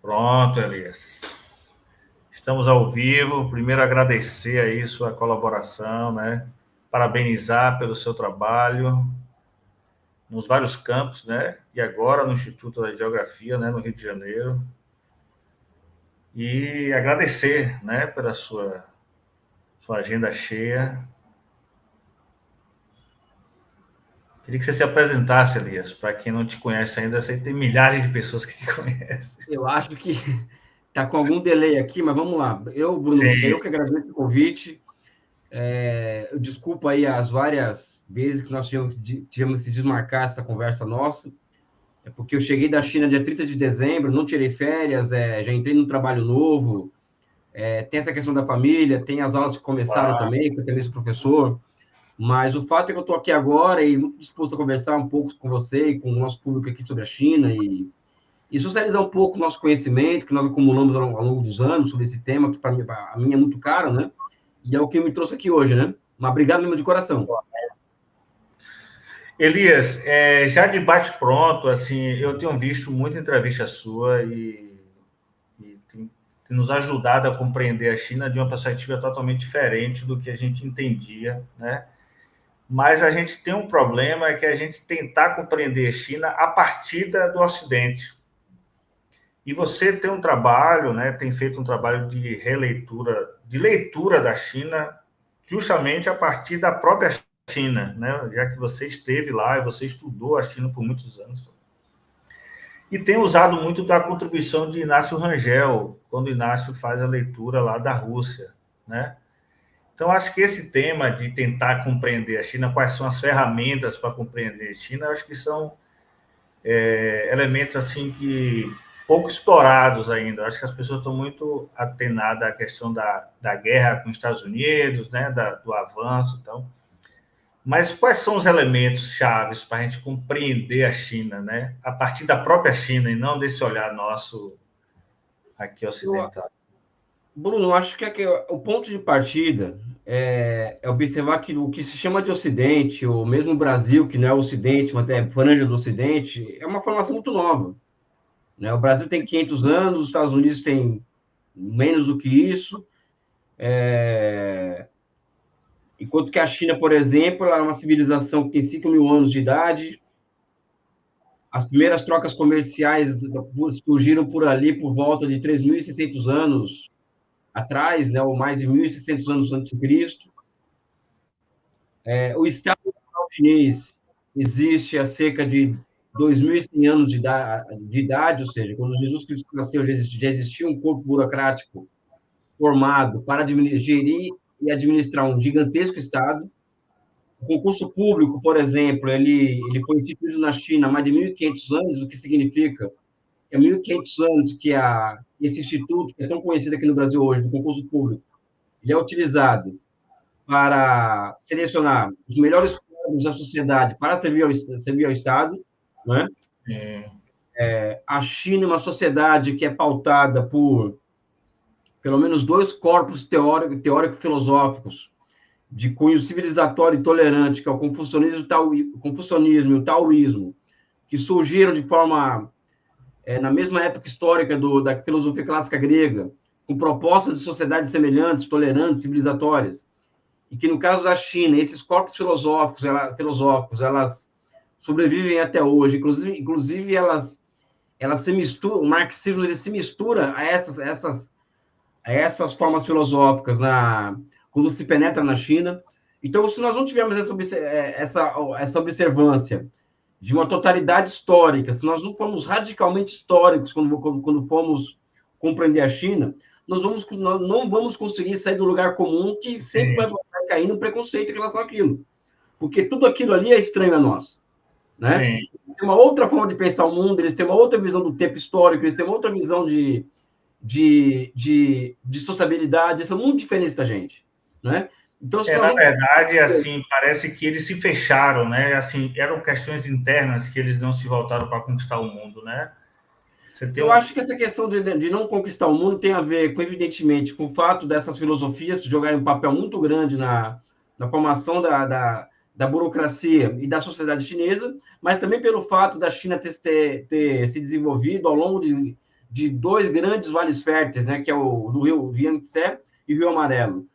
Pronto, Elias. Estamos ao vivo. Primeiro, agradecer aí sua colaboração, né? Parabenizar pelo seu trabalho nos vários campos, né? E agora no Instituto da Geografia, né? No Rio de Janeiro. E agradecer, né? Pela sua agenda cheia. Queria que você se apresentasse, Elias. Para quem não te conhece ainda, eu sei que tem milhares de pessoas que te conhecem. Eu acho que está com algum delay aqui, mas vamos lá. Bruno, Sim, eu que agradeço o convite. Desculpa aí as várias vezes que nós tivemos que desmarcar essa conversa nossa. É porque eu cheguei da China dia 30 de dezembro, não tirei férias, já entrei num trabalho novo. Tem essa questão da família, tem as aulas que começaram claro. também, que eu também sou professor. Mas o fato é que eu estou aqui agora e muito disposto a conversar um pouco com você e com o nosso público aqui sobre a China e socializar um pouco o nosso conhecimento que nós acumulamos ao longo dos anos sobre esse tema, que para mim, a mim é muito caro, né? E é o que me trouxe aqui hoje, né? Mas obrigado mesmo de coração. Elias, já de bate-pronto, assim, eu tenho visto muita entrevista sua e tem nos ajudado a compreender a China de uma perspectiva totalmente diferente do que a gente entendia, né? Mas a gente tem um problema, é que a gente tentar compreender a China a partir do Ocidente. E você tem um trabalho, né, tem feito um trabalho de releitura, de leitura da China, justamente a partir da própria China, né? Já que você esteve lá e você estudou a China por muitos anos. E tem usado muito da contribuição de Inácio Rangel, quando Inácio faz a leitura lá da Rússia, né? Então, acho que esse tema de tentar compreender a China, quais são as ferramentas para compreender a China, acho que são elementos assim que pouco explorados ainda. Acho que as pessoas estão muito atenadas à questão da guerra com os Estados Unidos, né, do avanço, então. Mas quais são os elementos chaves para a gente compreender a China, né, a partir da própria China e não desse olhar nosso aqui Eu, ocidental? Bruno, acho que o ponto de partida é observar que o que se chama de Ocidente, ou mesmo o Brasil, que não é Ocidente, mas é franja do Ocidente, é uma formação muito nova, né? O Brasil tem 500 anos, os Estados Unidos têm menos do que isso. Enquanto que a China, por exemplo, ela é uma civilização que tem 5 mil anos de idade. As primeiras trocas comerciais surgiram por ali por volta de 3.600 anos atrás, né, ou mais de 1.600 anos antes de Cristo. O Estado chinês existe há cerca de 2.100 anos de idade, ou seja, quando Jesus Cristo nasceu, já existia um corpo burocrático formado para gerir e administrar um gigantesco Estado. O concurso público, por exemplo, ele foi instituído na China há mais de 1.500 anos, o que significa que há 1.500 anos que esse instituto, que é tão conhecido aqui no Brasil hoje, do concurso público, ele é utilizado para selecionar os melhores quadros da sociedade para servir ao Estado, né? A China é uma sociedade que é pautada por pelo menos dois corpos teórico-filosóficos de cunho civilizatório e tolerante, que é o confucionismo e o taoísmo, que surgiram de forma na mesma época histórica da filosofia clássica grega, com propostas de sociedades semelhantes, tolerantes, civilizatórias, e que no caso da China, esses corpos filosóficos elas sobrevivem até hoje, inclusive elas se misturam, o marxismo ele se mistura a essas formas filosóficas quando se penetra na China. Então, se nós não tivermos essa observância de uma totalidade histórica, se nós não formos radicalmente históricos quando formos compreender a China, nós não vamos conseguir sair do lugar comum que sempre vai cair no preconceito em relação àquilo. Porque tudo aquilo ali é estranho a nós. Né? Sim. Tem uma outra forma de pensar o mundo, eles têm uma outra visão do tempo histórico, eles têm uma outra visão de sociabilidade, eles são muito diferentes da gente. Né? Então, se nós Na não... verdade, assim, parece que eles se fecharam, né? Assim, eram questões internas que eles não se voltaram para conquistar o mundo, né? Você tem Eu acho que essa questão de não conquistar o mundo tem a ver, evidentemente, com o fato dessas filosofias jogarem um papel muito grande na formação da burocracia e da sociedade chinesa, mas também pelo fato da China ter se desenvolvido ao longo de dois grandes vales férteis, né, que é o do rio Yangtze e o Rio Amarelo.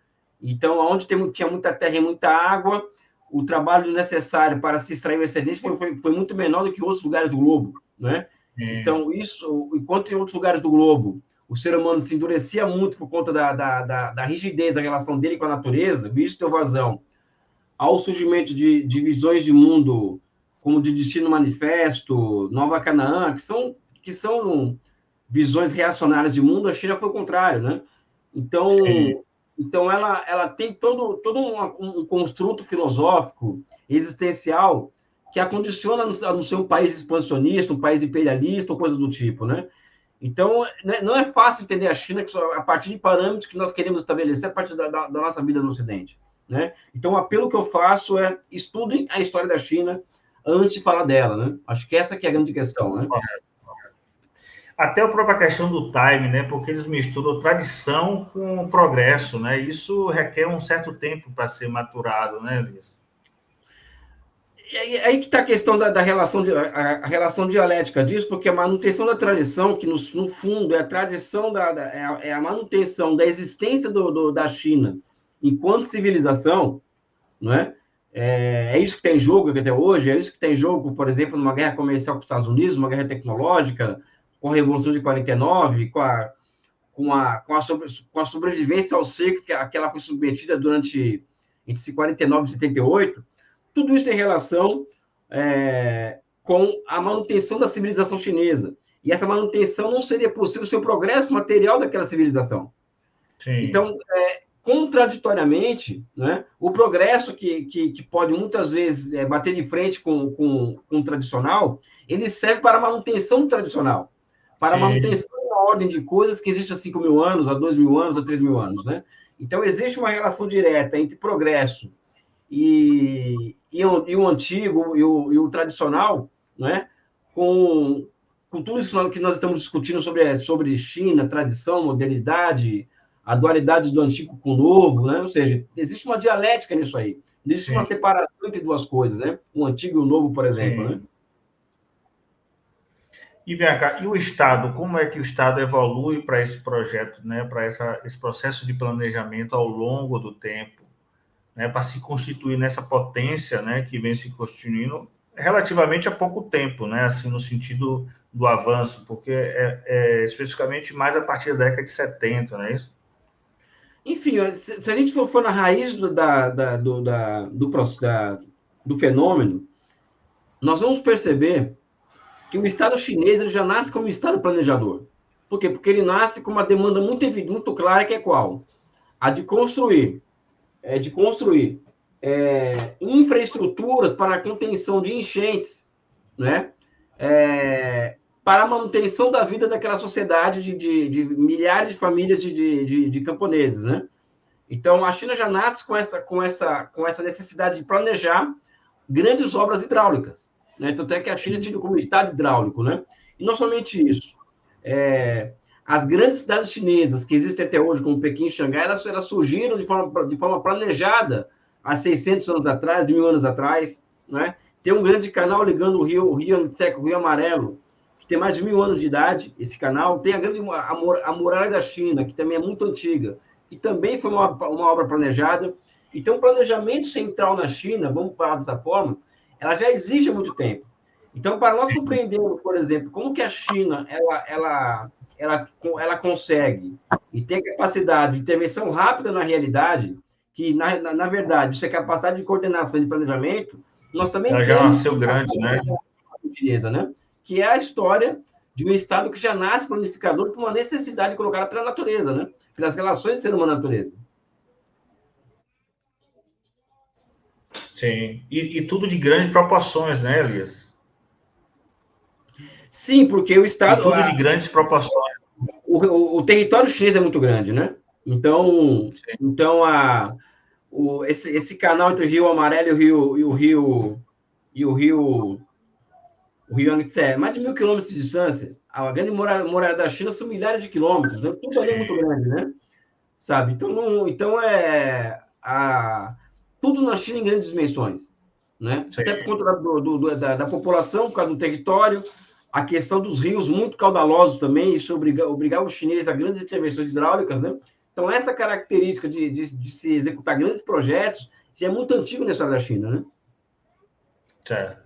Então, onde tinha muita terra e muita água, o trabalho necessário para se extrair o excedente foi muito menor do que em outros lugares do globo, né? Então, isso, enquanto em outros lugares do globo o ser humano se endurecia muito por conta da rigidez da relação dele com a natureza, visto teu vazão, ao surgimento de visões de mundo como de Destino Manifesto, Nova Canaã, que são visões reacionárias de mundo, a China foi o contrário, né? Então, então ela tem todo um construto filosófico, existencial, que a condiciona no ser um país expansionista, um país imperialista, ou coisa do tipo, né? Então, não é fácil entender a China a partir de parâmetros que nós queremos estabelecer a partir da nossa vida no Ocidente, né? Então, o apelo que eu faço é estudem a história da China antes de falar dela, né? Acho que essa que é a grande questão, né? Até a própria questão do time, né? Porque eles misturam tradição com progresso, né? Isso requer um certo tempo para ser maturado, né, Elias? Aí que está a questão da relação, a relação dialética disso, porque a manutenção da tradição, que no fundo é a tradição, é a manutenção da existência da China enquanto civilização, não é? É isso que tem em jogo até hoje, é isso que tem em jogo, por exemplo, numa guerra comercial com os Estados Unidos, uma guerra tecnológica, com a Revolução de 49, com a sobrevivência ao seco que ela foi submetida durante entre 49 e 78. Tudo isso tem relação com a manutenção da civilização chinesa. E essa manutenção não seria possível sem o progresso material daquela civilização. Sim. Então, contraditoriamente, né, o progresso que pode muitas vezes bater de frente com o tradicional, ele serve para a manutenção do tradicional, para a manutenção da ordem de coisas que existe há 5.000 anos, há 2.000 anos, há 3.000 anos. Né? Então, existe uma relação direta entre progresso e o antigo e o tradicional, né? com tudo isso que nós estamos discutindo sobre China, tradição, modernidade, a dualidade do antigo com o novo, né? Ou seja, existe uma dialética nisso aí. Existe uma separação entre duas coisas, né? O antigo e o novo, por exemplo, né? E vem cá, e o Estado, como é que o Estado evolui para esse projeto, né? Para esse processo de planejamento ao longo do tempo, né? Para se constituir nessa potência, né? Que vem se constituindo relativamente há pouco tempo, né? Assim, no sentido do avanço, porque especificamente mais a partir da década de 70, não é isso? Enfim, se a gente for na raiz do fenômeno, nós vamos perceber que o Estado chinês ele já nasce como um Estado planejador. Por quê? Porque ele nasce com uma demanda muito evidente, muito clara, que é qual? A de construir infraestruturas para a contenção de enchentes, né? Para a manutenção da vida daquela sociedade de milhares de famílias de camponeses, né? Então, a China já nasce com essa necessidade de planejar grandes obras hidráulicas, né? Tanto é que a China é tida como Estado hidráulico, né? E não somente isso. As grandes cidades chinesas que existem até hoje, como Pequim e Xangai, elas surgiram de forma planejada há 600 anos atrás, 1.000 anos atrás, né? Tem um grande canal ligando o rio Yangtze com o Rio Amarelo, que tem mais de 1.000 anos de idade, esse canal. Tem a Muralha da China, que também é muito antiga, que também foi uma obra planejada. Então, o planejamento central na China, vamos falar dessa forma, ela já existe há muito tempo. Então, para nós compreendermos, por exemplo, como que a China ela consegue e tem capacidade de intervenção rápida na realidade, que, na verdade, isso é capacidade de coordenação e de planejamento, nós também ela já nasceu grande, né? Chinesa, né? Que é a história de um Estado que já nasce planificador por uma necessidade colocada pela natureza, né? Pelas relações de ser humano e natureza. Sim, e tudo de grandes proporções, né, Elias? Sim, porque o Estado... E tudo de grandes proporções. O território chinês é muito grande, né? Então esse canal entre o Rio Amarelo e o Rio Yangtze, mais de 1.000 quilômetros de distância. A grande muralha da China são milhares de quilômetros, né? Tudo ali é muito grande, né? Sabe? Então tudo na China em grandes dimensões, né? Até por conta da população, por causa do território, a questão dos rios muito caudalosos também, isso obrigar os chineses a grandes intervenções hidráulicas, né? Então, essa característica de se executar grandes projetos já é muito antigo na história da China, né? Certo.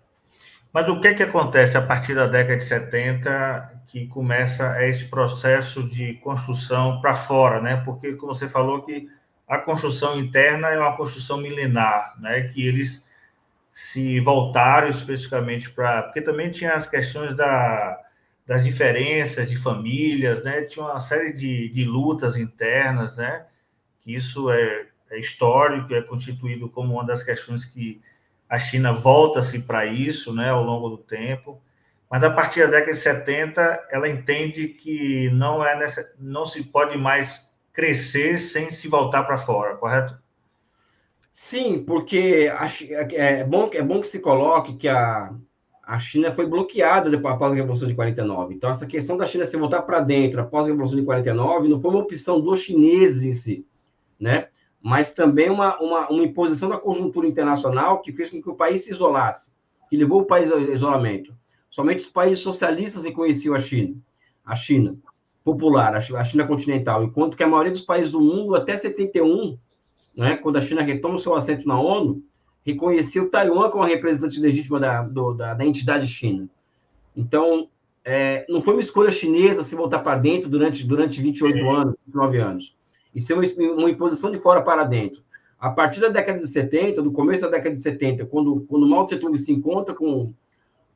Mas o que é que acontece a partir da década de 70 que começa esse processo de construção para fora, né? Porque, como você falou, que a construção interna é uma construção milenar, né? Que eles se voltaram especificamente para... Porque também tinha as questões das diferenças de famílias, né? Tinha uma série de lutas internas, né? Que isso é histórico, é constituído como uma das questões que a China volta-se para isso, né, ao longo do tempo, mas a partir da década de 70 ela entende que não se pode mais crescer sem se voltar para fora, correto? Sim, porque é bom que se coloque que a China foi bloqueada depois, após a Revolução de 49. Então, essa questão da China se voltar para dentro após a Revolução de 49 não foi uma opção dos chineses em si, né? Mas também uma imposição da conjuntura internacional que fez com que o país se isolasse, que levou o país ao isolamento. Somente os países socialistas reconheciam a China popular, a China continental, enquanto que a maioria dos países do mundo, até 71, né, quando a China retoma o seu assento na ONU, reconheceu Taiwan como a representante legítima da entidade China. Então, não foi uma escolha chinesa se voltar para dentro durante 28 anos, 29 anos. Isso é uma imposição de fora para dentro. A partir da década de 70, do começo da década de 70, quando Mao Tse-tung se encontra com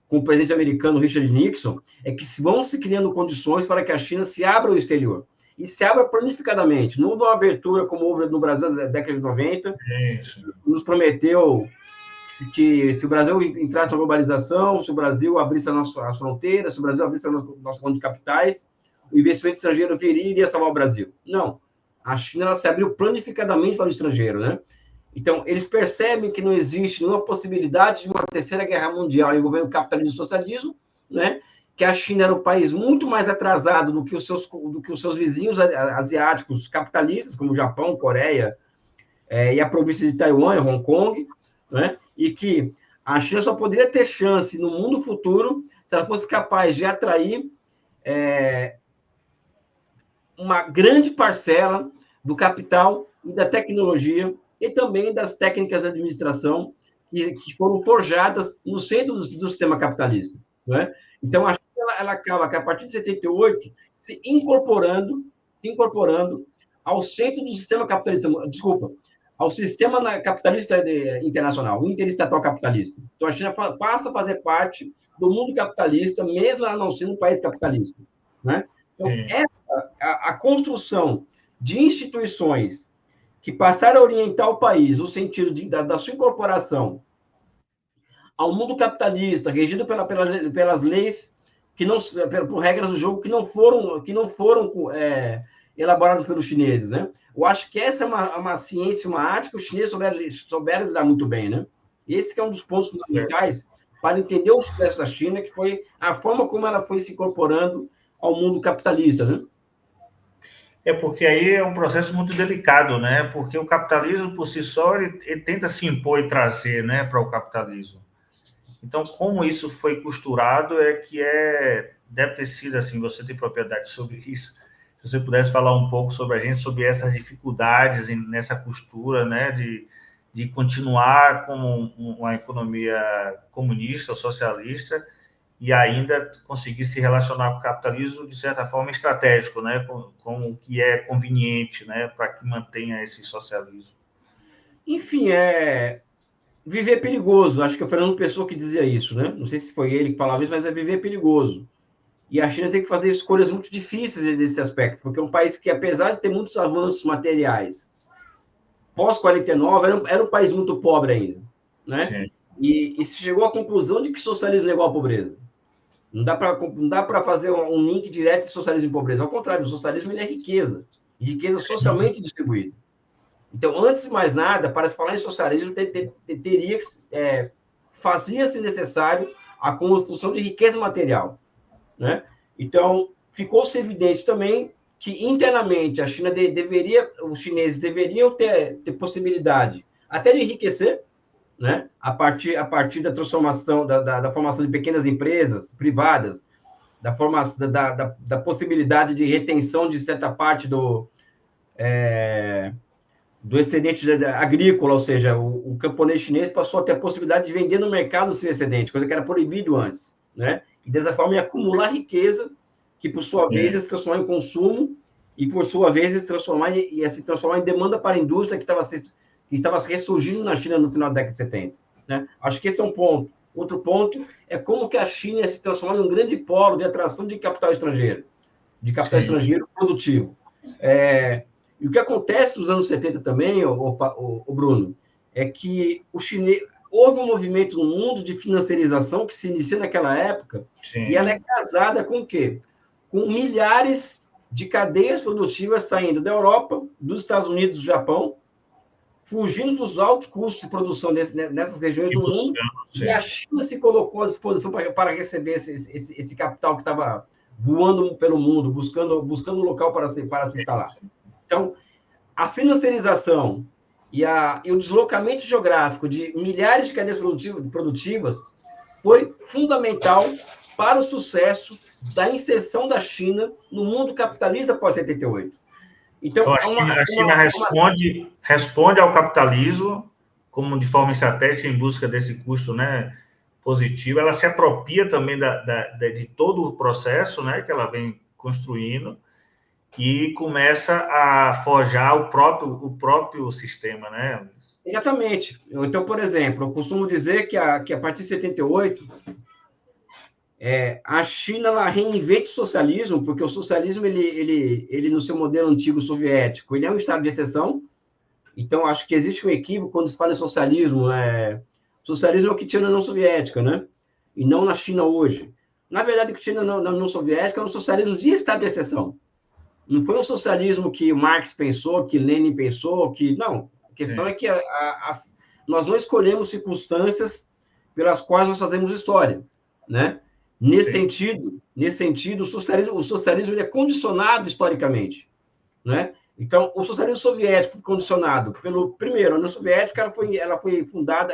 o presidente americano Richard Nixon, é que vão se criando condições para que a China se abra ao exterior. E se abra planificadamente. Não houve uma abertura como houve no Brasil na década de 90, nos prometeu que se o Brasil entrasse na globalização, se o Brasil abrisse as fronteiras, se o Brasil abrisse o nosso plano de capitais, o investimento estrangeiro viria e iria salvar o Brasil. Não. A China ela se abriu planificadamente para o estrangeiro, né? Então, eles percebem que não existe nenhuma possibilidade de uma terceira guerra mundial envolvendo capitalismo e socialismo, né? Que a China era um país muito mais atrasado do que os seus vizinhos asiáticos capitalistas, como o Japão, Coreia, e a província de Taiwan, Hong Kong, né? E que a China só poderia ter chance no mundo futuro se ela fosse capaz de atrair uma grande parcela do capital e da tecnologia e também das técnicas de administração que foram forjadas no centro do sistema capitalista. Né? Então, a China ela acaba que, a partir de 78, se incorporando ao centro do sistema capitalista, desculpa, ao sistema capitalista internacional, interestatal capitalista. Então, a China passa a fazer parte do mundo capitalista, mesmo ela não sendo um país capitalista. Né? Então, a construção de instituições que passaram a orientar o país no sentido da sua incorporação ao mundo capitalista, regido pelas leis que não, por regras do jogo que não foram elaboradas pelos chineses, né? Eu acho que essa é uma ciência, uma arte que os chineses souberam lidar muito bem, né? Esse que é um dos pontos fundamentais para entender o sucesso da China, que foi a forma como ela foi se incorporando ao mundo capitalista, né? É porque aí é um processo muito delicado, né? Porque o capitalismo, por si só, ele tenta se impor e trazer, né, para o capitalismo. Então, como isso foi costurado, deve ter sido assim, você tem propriedade sobre isso. Se você pudesse falar um pouco sobre a gente, sobre essas dificuldades nessa costura, né, de continuar com uma economia comunista ou socialista e ainda conseguir se relacionar com o capitalismo de certa forma estratégico, né, com o que é conveniente, né, para que mantenha esse socialismo. Enfim, viver é perigoso. Acho que é o Fernando Pessoa que dizia isso, né? Não sei se foi ele que falava isso, mas viver é perigoso. E a China tem que fazer escolhas muito difíceis nesse aspecto, porque é um país que, apesar de ter muitos avanços materiais, pós-49, era um país muito pobre ainda, né? E se chegou à conclusão de que socialismo é igual à pobreza. Não dá para fazer um link direto de socialismo e pobreza. Ao contrário, o socialismo é riqueza. E riqueza socialmente distribuída. Então, antes de mais nada, para se falar em socialismo, fazia-se necessário a construção de riqueza material. Né? Então, ficou-se evidente também que, internamente, a China os chineses deveriam ter possibilidade até de enriquecer, né? a partir da transformação, da formação de pequenas empresas privadas, da possibilidade de retenção de certa parte do excedente agrícola, ou seja, o camponês chinês passou a ter a possibilidade de vender no mercado o seu excedente, coisa que era proibido antes, né? E dessa forma ia acumular riqueza, que por sua vez ia se transformar em consumo e por sua vez ia se transformar em demanda para a indústria que estava ressurgindo na China no final da década de 70, né? Acho que esse é um ponto. Outro ponto é como que a China ia se transformar em um grande polo de atração de capital estrangeiro produtivo. E o que acontece nos anos 70 também, o Bruno, é que houve um movimento no mundo de financiarização que se inicia naquela época, e ela é casada com o quê? Com milhares de cadeias produtivas saindo da Europa, dos Estados Unidos, do Japão, fugindo dos altos custos de produção nessas regiões do mundo, e a China se colocou à disposição para receber esse capital que estava voando pelo mundo, buscando um local para se instalar. Então, a financiarização e o deslocamento geográfico de milhares de cadeias produtivas foi fundamental para o sucesso da inserção da China no mundo capitalista pós-78. Então, a China responde ao capitalismo como de forma estratégica em busca desse custo, né, positivo. Ela se apropria também de todo o processo, né, que ela vem construindo, e começa a forjar o próprio sistema, né? Exatamente. Então, por exemplo, eu costumo dizer que a partir de 78, a China ela reinventa o socialismo, porque o socialismo, ele no seu modelo antigo soviético, ele é um estado de exceção. Então, acho que existe um equívoco quando se fala em socialismo. Socialismo é o que tinha na União Soviética, né? E não na China hoje. Na verdade, o que tinha na União Soviética é um socialismo de estado de exceção. Não foi um socialismo que Marx pensou, que Lenin pensou, que... Não, a questão é que nós não escolhemos circunstâncias pelas quais nós fazemos história, né? Nesse sentido, o socialismo ele é condicionado historicamente, né? Então, o socialismo soviético foi condicionado primeiro, a União Soviética ela foi fundada,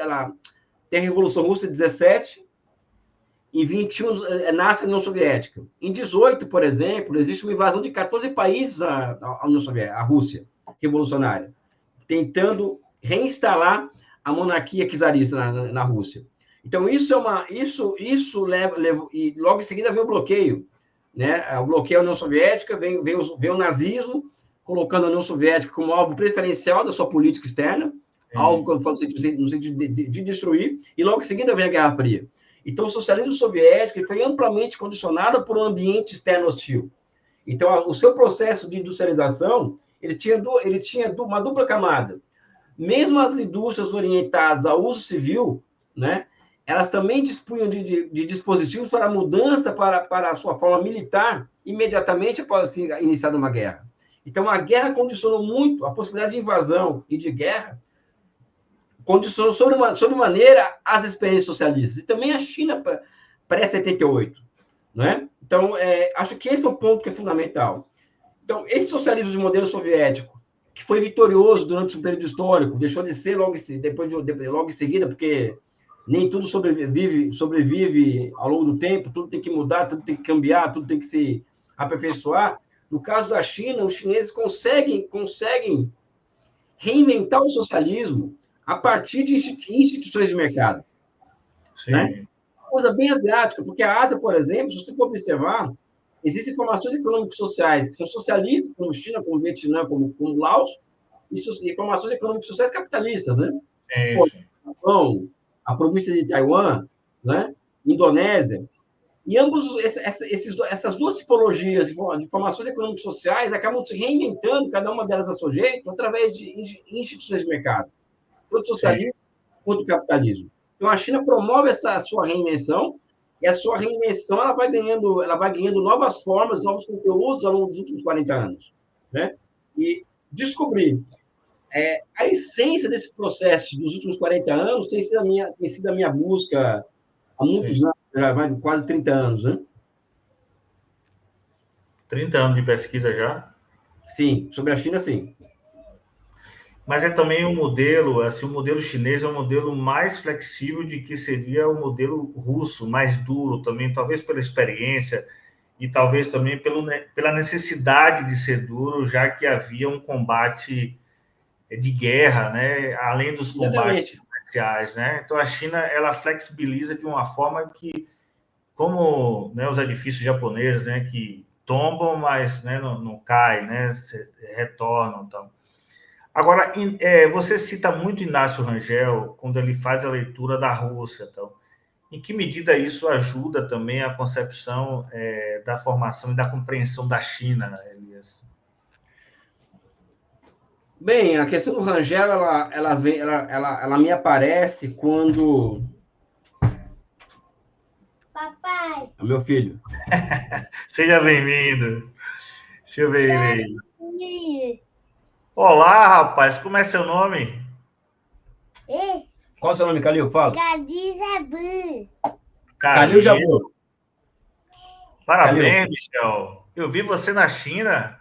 tem a Revolução Russa em 17, em 21 nasce a União Soviética. Em 18, por exemplo, existe uma invasão de 14 países à União Soviética, à Rússia revolucionária, tentando reinstalar a monarquia czarista na Rússia. Então, isso leva e logo em seguida vem o bloqueio, né? O bloqueio à União Soviética, vem o nazismo, colocando a União Soviética como alvo preferencial da sua política externa, alvo, quando eu falo no sentido de destruir, e logo em seguida vem a Guerra Fria. Então, o socialismo soviético foi amplamente condicionado por um ambiente externo hostil. Então, o seu processo de industrialização, ele tinha uma dupla camada. Mesmo as indústrias orientadas ao uso civil, né, elas também dispunham de dispositivos para a mudança para a sua forma militar imediatamente após ser iniciada uma guerra. Então, a guerra condicionou muito a possibilidade de invasão e de guerra, condicionou sobremaneira as experiências socialistas. E também a China pré-78. Né? Então, acho que esse é um ponto que é fundamental. Então, esse socialismo de modelo soviético, que foi vitorioso durante um período histórico, deixou de ser logo em seguida, porque nem tudo sobrevive ao longo do tempo, tudo tem que mudar, tudo tem que cambiar, tudo tem que se aperfeiçoar. No caso da China, os chineses conseguem reinventar o socialismo a partir de instituições de mercado. Né? Coisa bem asiática, porque a Ásia, por exemplo, se você for observar, existem formações econômicas sociais que são socialistas, como China, como Vietnã, como Laos, e formações econômicas sociais capitalistas, né? Japão, a província de Taiwan, né? Indonésia. E essas duas tipologias de formações econômicas sociais acabam se reinventando, cada uma delas a seu jeito, através de instituições de mercado, tanto socialismo quanto capitalismo. Então, a China promove essa sua reinvenção, e a sua reinvenção ela vai ganhando novas formas, novos conteúdos ao longo dos últimos 40 anos. Né? E descobrir a essência desse processo dos últimos 40 anos tem sido a minha busca há muitos anos, já vai quase 30 anos. Né? 30 anos de pesquisa já? Sim, sobre a China, sim. Mas é também um modelo, assim, o modelo chinês é um modelo mais flexível de que seria o modelo russo, mais duro também, talvez pela experiência. e talvez também pela necessidade de ser duro, já que havia um combate de guerra, né, além dos combates Exatamente. comerciais, né? Então a China ela flexibiliza de uma forma que, como, né, os edifícios japoneses, né, que tombam, mas, né, não caem, né, retornam, então. Agora, você cita muito Inácio Rangel quando ele faz a leitura da Rússia, então. Em que medida isso ajuda também a concepção da formação e da compreensão da China, Elias? Bem, a questão do Rangel, ela me aparece quando... Papai! É meu filho. Seja bem-vindo. Deixa eu ver ele aí. Olá, rapaz. Como é seu nome? Qual é o seu nome, Calil? Fala. Calil Calil. Jabu. Calil. Parabéns, Michel. Eu vi você na China,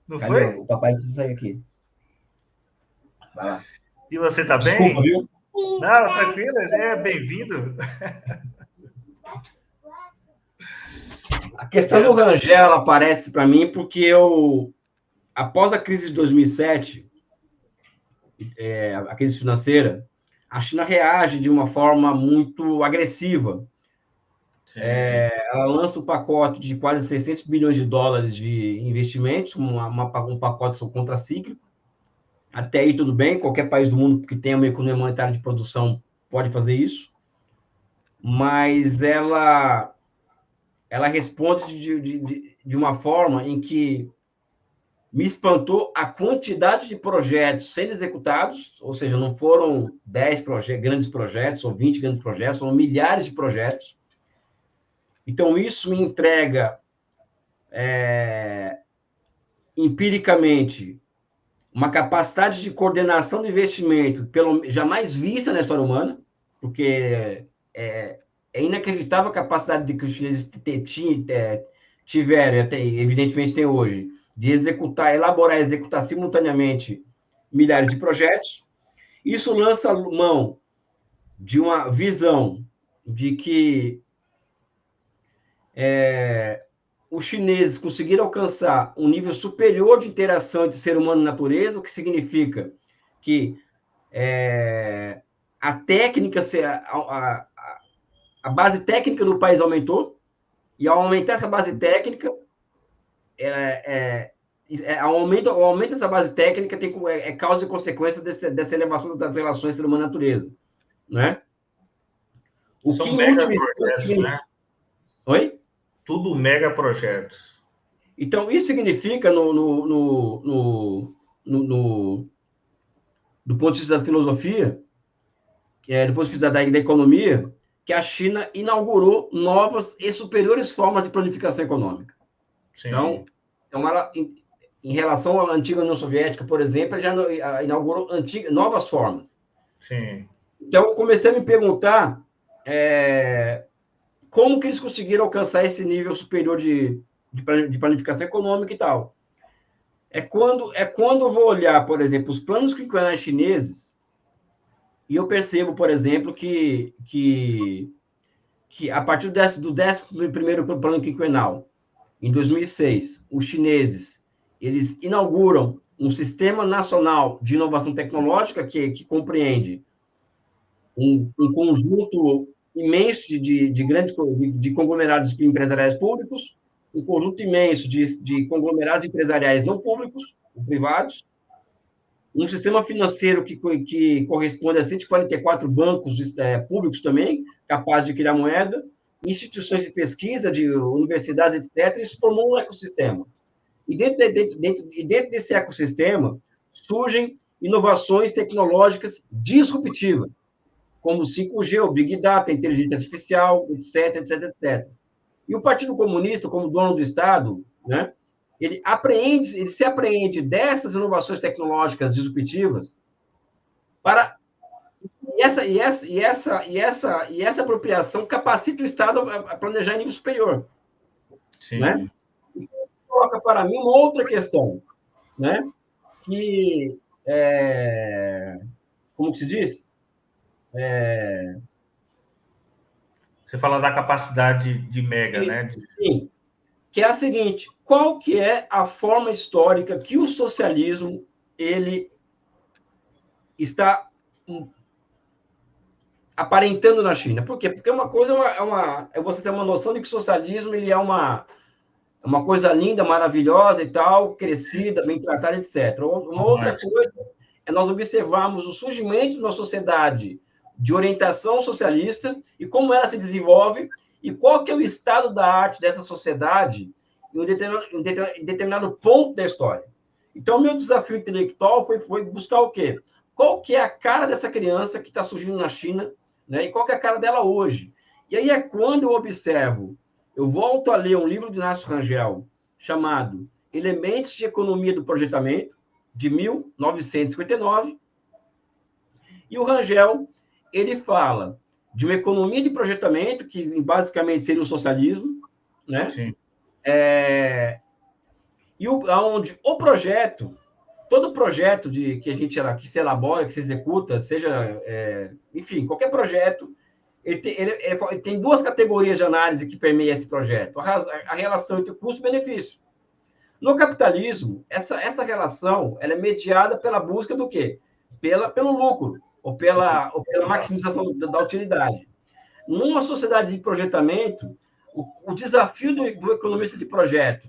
não Calil, foi? o papai precisa sair aqui. Vai lá. E você está Desculpa, bem? viu? Não, tranquilo. Bem-vindo. A questão do Rangel aparece para mim porque após a crise de 2007, a crise financeira, a China reage de uma forma muito agressiva. Ela lança um pacote de quase 600 bilhões de dólares de investimentos, um pacote contracíclico. Até aí tudo bem, qualquer país do mundo que tenha uma economia monetária de produção pode fazer isso, mas ela responde de uma forma em que me espantou a quantidade de projetos sendo executados, ou seja, não foram 10 grandes projetos, ou 20 grandes projetos, foram milhares de projetos. Então, isso me entrega, empiricamente, uma capacidade de coordenação do investimento jamais vista na história humana, porque é inacreditável a capacidade que os chineses tiveram, evidentemente tem hoje, de elaborar e executar simultaneamente milhares de projetos. Isso lança mão de uma visão de que os chineses conseguiram alcançar um nível superior de interação entre ser humano e natureza, o que significa que a técnica, a base técnica do país aumentou, e ao aumentar essa base técnica, o aumento dessa base técnica é causa e consequência dessa elevação das relações ser humano e natureza, né? O São que, em mega última instância, projetos, significa... né? Oi? Tudo mega projetos. Então, isso significa, do ponto de vista da filosofia, do ponto de vista da economia, que a China inaugurou novas e superiores formas de planificação econômica. Sim. Então ela, em relação à antiga União Soviética, por exemplo, já inaugurou novas formas. Sim. Então, eu comecei a me perguntar como que eles conseguiram alcançar esse nível superior de planificação econômica e tal. É quando eu vou olhar, por exemplo, os planos quinquenais chineses, e eu percebo, por exemplo, que a partir do 11º plano quinquenal, em 2006, os chineses eles inauguram um sistema nacional de inovação tecnológica que compreende um conjunto imenso de grandes de conglomerados empresariais públicos, um conjunto imenso de conglomerados empresariais não públicos, privados, um sistema financeiro que corresponde a 144 bancos públicos também, capazes de criar moeda, instituições de pesquisa, de universidades, etc. Isso formou um ecossistema. E dentro desse ecossistema surgem inovações tecnológicas disruptivas, como o 5G, o Big Data, a inteligência artificial, etc, etc, etc. E o Partido Comunista, como dono do Estado, né, ele se apreende dessas inovações tecnológicas disruptivas para essa apropriação capacita o Estado a planejar em nível superior, né? Sim. E coloca para mim uma outra questão, né? Que como que se diz? Você fala da capacidade de mega, né? Sim. que é a seguinte: qual que é a forma histórica que o socialismo ele está aparentando na China? Por quê? Porque uma coisa é você ter uma noção de que o socialismo ele é uma coisa linda, maravilhosa e tal, crescida, bem tratada, etc. Uma outra coisa é nós observarmos o surgimento de uma sociedade de orientação socialista e como ela se desenvolve e qual que é o estado da arte dessa sociedade em determinado ponto da história. Então, o meu desafio intelectual foi buscar o quê? Qual que é a cara dessa criança que está surgindo na China, né? E qual que é a cara dela hoje? E aí é quando eu observo, eu volto a ler um livro de Inácio Rangel chamado Elementos de Economia do Projetamento, de 1959, e o Rangel ele fala de uma economia de projetamento, que basicamente seria o socialismo, né? Sim. E onde o projeto, todo projeto que a gente que se elabora, que se executa, seja, enfim, qualquer projeto, ele tem duas categorias de análise que permeiam esse projeto: a relação entre custo e benefício. No capitalismo, essa relação ela é mediada pela busca do quê? Pelo lucro, ou pela maximização da utilidade. Numa sociedade de projetamento, o desafio do economista de projeto,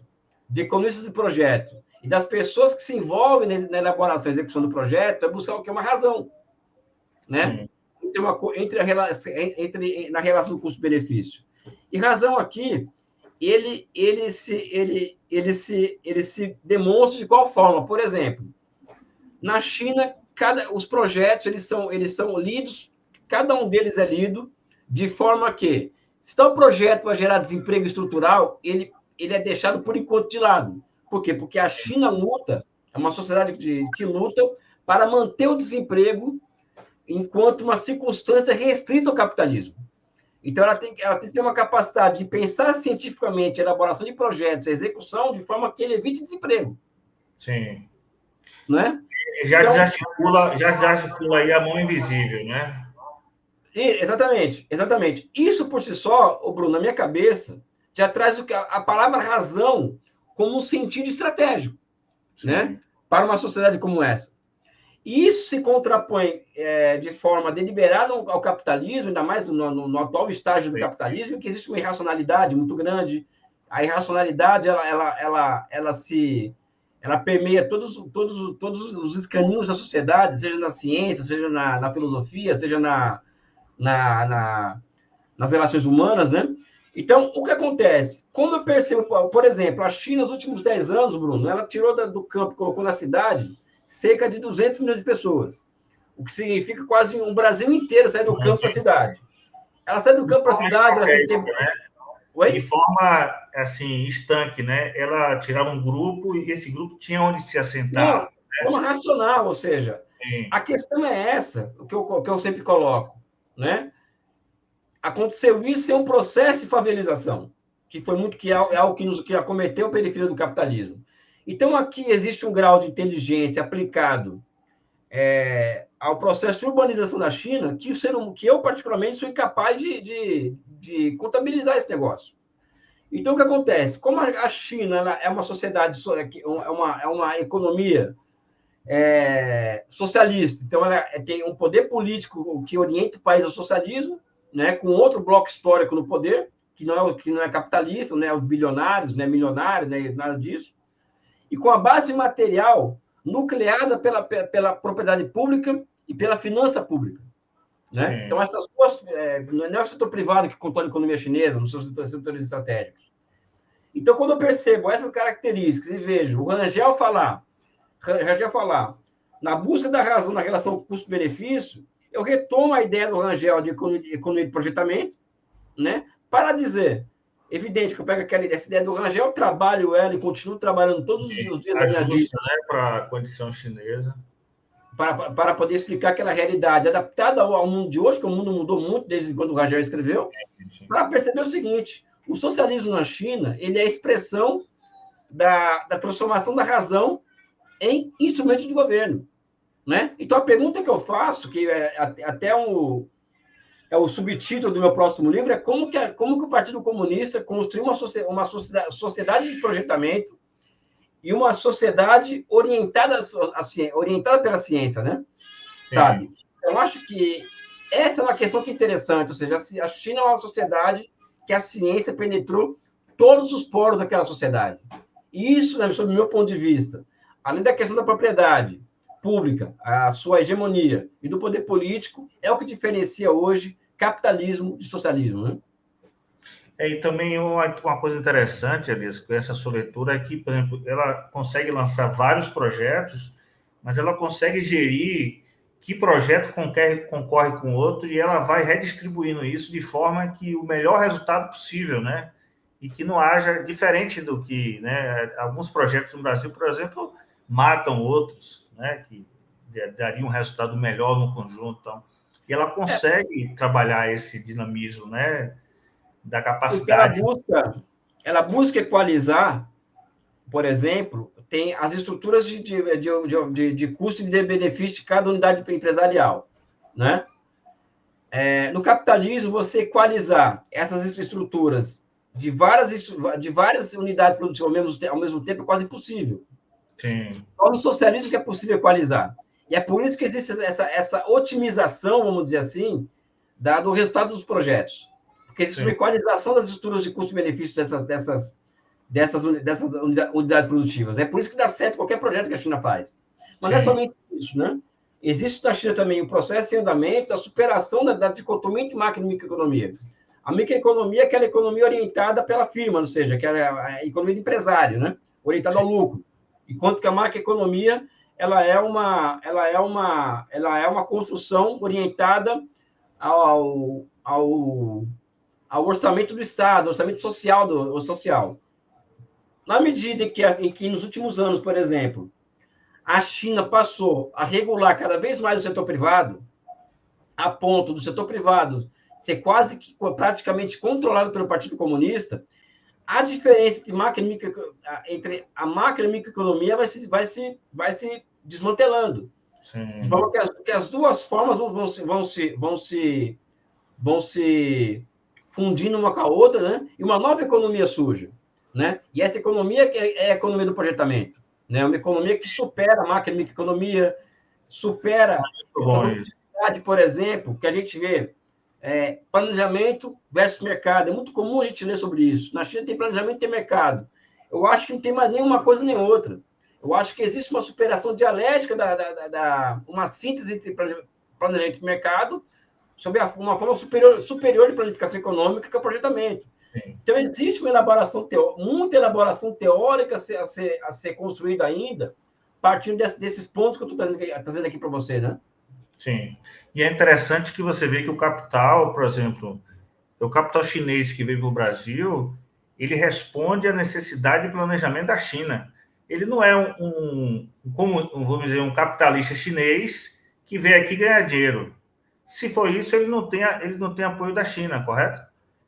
e das pessoas que se envolvem na elaboração e execução do projeto é buscar o que é uma razão, né? Na relação do custo-benefício. E razão aqui, ele se demonstra de qual forma? Por exemplo, na China, os projetos eles são lidos, cada um deles é lido de forma que, se tal projeto vai gerar desemprego estrutural, ele é deixado por enquanto de lado. Por quê? Porque a China luta, é uma sociedade que luta para manter o desemprego enquanto uma circunstância restrita ao capitalismo. Então, ela tem que ter uma capacidade de pensar cientificamente a elaboração de projetos, a execução, de forma que ele evite desemprego. Sim. Né? Já desarticula aí a mão invisível, né? Exatamente. Isso por si só, Bruno, na minha cabeça, já traz a palavra razão como um sentido estratégico, né? Para uma sociedade como essa. E isso se contrapõe de forma deliberada ao capitalismo, ainda mais no atual estágio do capitalismo, que existe uma irracionalidade muito grande. A irracionalidade ela permeia todos os escaninhos da sociedade, seja na ciência, seja na filosofia, seja nas relações humanas, né? Então, o que acontece? Como eu percebo, por exemplo, a China, nos últimos 10 anos, Bruno, ela tirou do campo e colocou na cidade cerca de 200 milhões de pessoas, o que significa quase um Brasil inteiro sair do campo para a cidade. Ela sai do campo para a cidade, ela tem tempo... De forma, assim, estanque, né? Ela tirava um grupo e esse grupo tinha onde se assentar. Não, de forma racional, ou seja, a questão é essa, o que eu sempre coloco, né? Aconteceu isso em um processo de favelização, que foi algo que acometeu a periferia do capitalismo. Então, aqui existe um grau de inteligência aplicado ao processo de urbanização da China que eu, particularmente, sou incapaz de contabilizar esse negócio. Então, o que acontece? Como a China é uma sociedade, é uma economia socialista, então ela tem um poder político que orienta o país ao socialismo, né, com outro bloco histórico no poder, que não é capitalista, não é os bilionários, não é milionário, não é nada disso, e com a base material nucleada pela propriedade pública e pela finança pública. Né? Então, essas duas... não é o setor privado que controla a economia chinesa, nos seus setores estratégicos. Então, quando eu percebo essas características e vejo o Rangel falar na busca da razão na relação custo-benefício, eu retomo a ideia do Rangel de economia de projetamento, né? Para dizer, evidente que eu pego essa ideia do Rangel, trabalho ela e continuo trabalhando todos os dias da minha vida, né, para a condição chinesa, para poder explicar aquela realidade adaptada ao mundo de hoje, que o mundo mudou muito desde quando o Rangel escreveu, para perceber o seguinte: o socialismo na China ele é a expressão da transformação da razão em instrumento de governo. Né? Então, a pergunta que eu faço, que é o subtítulo do meu próximo livro, é como que o Partido Comunista construiu uma sociedade de projetamento e uma sociedade orientada pela ciência, né? Sabe? Eu acho que essa é uma questão que é interessante, ou seja, a China é uma sociedade que a ciência penetrou todos os poros daquela sociedade. E isso, né, sob o meu ponto de vista, além da questão da propriedade pública, a sua hegemonia e do poder político, é o que diferencia hoje capitalismo de socialismo, né? E também uma coisa interessante, Elias, com essa sua leitura é que, por exemplo, ela consegue lançar vários projetos, mas ela consegue gerir que projeto concorre com o outro e ela vai redistribuindo isso de forma que o melhor resultado possível, né? E que não haja, diferente do que, né, alguns projetos no Brasil, por exemplo, matam outros, né, que dariam um resultado melhor no conjunto. Então, e ela consegue trabalhar esse dinamismo, né, da Porque capacidade. ela busca equalizar, por exemplo, tem as estruturas de custo e de benefício de cada unidade empresarial, né? No capitalismo, você equalizar essas estruturas de várias unidades produtivas ao mesmo tempo é quase impossível. Sim. Só no socialismo que é possível equalizar. E é por isso que existe essa otimização, vamos dizer assim, do resultado dos projetos. Porque existe uma equalização das estruturas de custo-benefício dessas unidades produtivas. É por isso que dá certo qualquer projeto que a China faz. Mas não é somente isso, né? Existe na China também o processo em andamento da superação da dicotomia entre macro e microeconomia. A microeconomia é aquela economia orientada pela firma, ou seja, que é a economia de empresário, né? Orientada ao lucro. Enquanto que a macroeconomia ela é uma construção orientada ao orçamento do Estado, orçamento social. Na medida em que nos últimos anos, por exemplo, a China passou a regular cada vez mais o setor privado, a ponto do setor privado ser quase que praticamente controlado pelo Partido Comunista, a diferença entre a macro e a microeconomia vai se desmantelando. Sim. De forma que as duas formas vão se fundindo uma com a outra, né? E uma nova economia surge, né? E essa economia é a economia do projetamento, né? Uma economia que supera a macro e microeconomia, supera essa duplicidade, por exemplo, que a gente vê planejamento versus mercado. É muito comum a gente ler sobre isso. Na China tem planejamento e tem mercado. Eu acho que não tem mais nenhuma coisa nem outra. Eu acho que existe uma superação dialética, uma síntese entre planejamento e mercado, sob uma forma superior de planificação econômica, que é o projetamento. Sim. Então, existe muita elaboração teórica a ser construída ainda, partindo desses pontos que eu estou trazendo aqui para você, né? Sim. E é interessante que você vê que o capital, por exemplo, o capital chinês que veio para o Brasil, ele responde à necessidade de planejamento da China. Ele não é vamos dizer, um capitalista chinês que veio aqui ganhar dinheiro. Se for isso, ele não tem apoio da China, correto?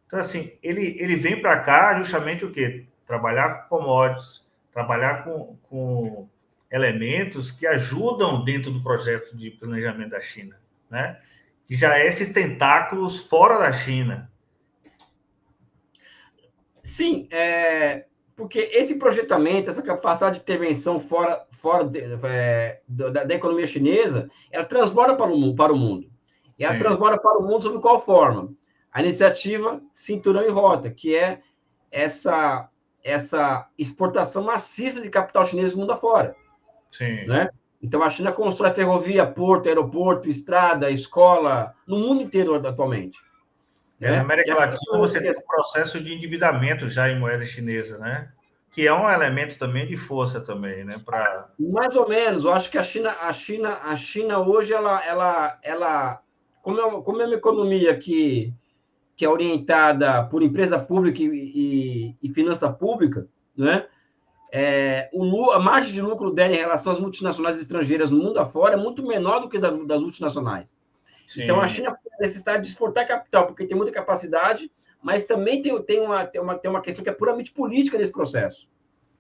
Então, assim, ele vem para cá justamente o quê? Trabalhar com commodities, trabalhar com elementos que ajudam dentro do projeto de planejamento da China, né? Que já é esses tentáculos fora da China. Sim, porque esse projetamento, essa capacidade de intervenção fora da economia chinesa, ela transborda para o mundo. E ela transborda para o mundo sob qual forma? A iniciativa Cinturão e Rota, que é essa exportação maciça de capital chinês do mundo afora. Sim. Né? Então, a China constrói ferrovia, porto, aeroporto, estrada, escola, no mundo inteiro atualmente. Né? Na América Latina, você tem um processo de endividamento já em moeda chinesa, né? Que é um elemento também de força também, né? Mais ou menos. Eu acho que a China hoje, como é uma economia que é orientada por empresa pública e finança pública, né? A margem de lucro dela em relação às multinacionais estrangeiras no mundo afora é muito menor do que das multinacionais. Sim. Então, a China tem necessidade de exportar capital, porque tem muita capacidade, mas também tem uma questão que é puramente política nesse processo,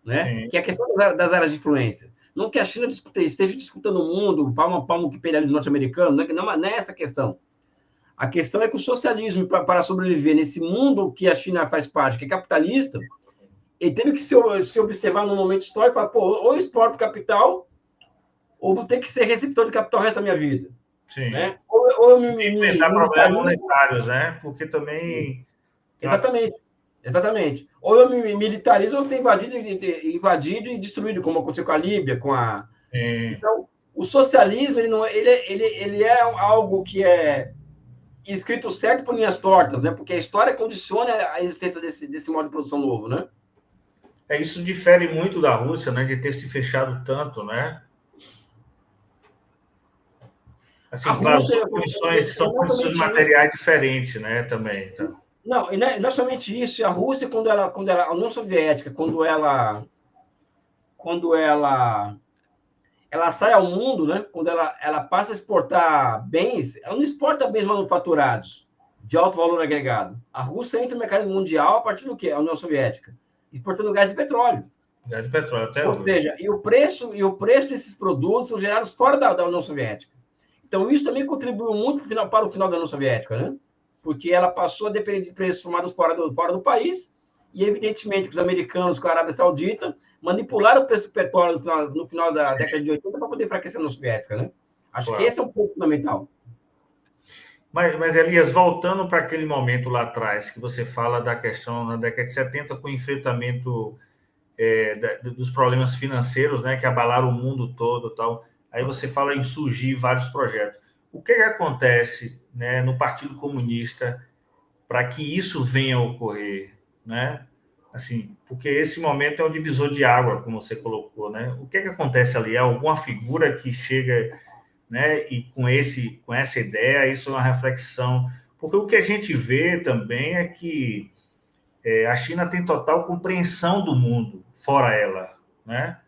né? Que é a questão das áreas de influência. Não que a China esteja disputando o mundo, palmo a palmo com o imperialismo norte-americano, não é essa a questão. A questão é que o socialismo, para sobreviver nesse mundo que a China faz parte, que é capitalista, ele teve que se observar no momento histórico e falar, pô, ou eu exporto capital, ou vou ter que ser receptor de capital o resto da minha vida. Sim. Né? Ou eu Enfrentar problemas militarizo. monetários, né? Porque Sim, também. exatamente. Exatamente. Ou eu me militarizo ou ser invadido e destruído, como aconteceu com a Líbia, com a. Então, o socialismo ele não, ele é algo que é escrito certo por linhas tortas, né? Porque a história condiciona a existência desse modo de produção novo, né? Isso difere muito da Rússia, né? De ter se fechado tanto, né? A Assim, claro, Rússia são não condições somente isso. materiais diferentes, né? Também. Tá. Não, e não somente isso. A Rússia, a União Soviética, quando ela sai ao mundo, né? Quando ela passa a exportar bens, ela não exporta bens manufaturados de alto valor agregado. A Rússia entra no mercado mundial a partir do quê? A União Soviética, exportando gás e petróleo. Gás de petróleo até Ou hoje. seja, e o preço desses produtos são gerados fora da União Soviética. Então, isso também contribuiu muito para o final da União Soviética, né? Porque ela passou a depender de preços formados fora do país, e evidentemente que os americanos com a Arábia Saudita manipularam o preço do petróleo no final da década de 80 para poder enfraquecer a União Soviética, né? Acho que Claro. esse é um ponto fundamental. Mas, Elias, voltando para aquele momento lá atrás, que você fala da questão na década de 70, com o enfrentamento dos problemas financeiros, né, que abalaram o mundo todo, tal. Aí você fala em surgir vários projetos. O que acontece, né, no Partido Comunista para que isso venha a ocorrer, né? Assim, porque esse momento é um divisor de água, como você colocou, né? O que acontece ali? É alguma figura que chega, né? E com essa ideia, isso é uma reflexão, porque o que a gente vê também é que a China tem total compreensão do mundo fora ela, né?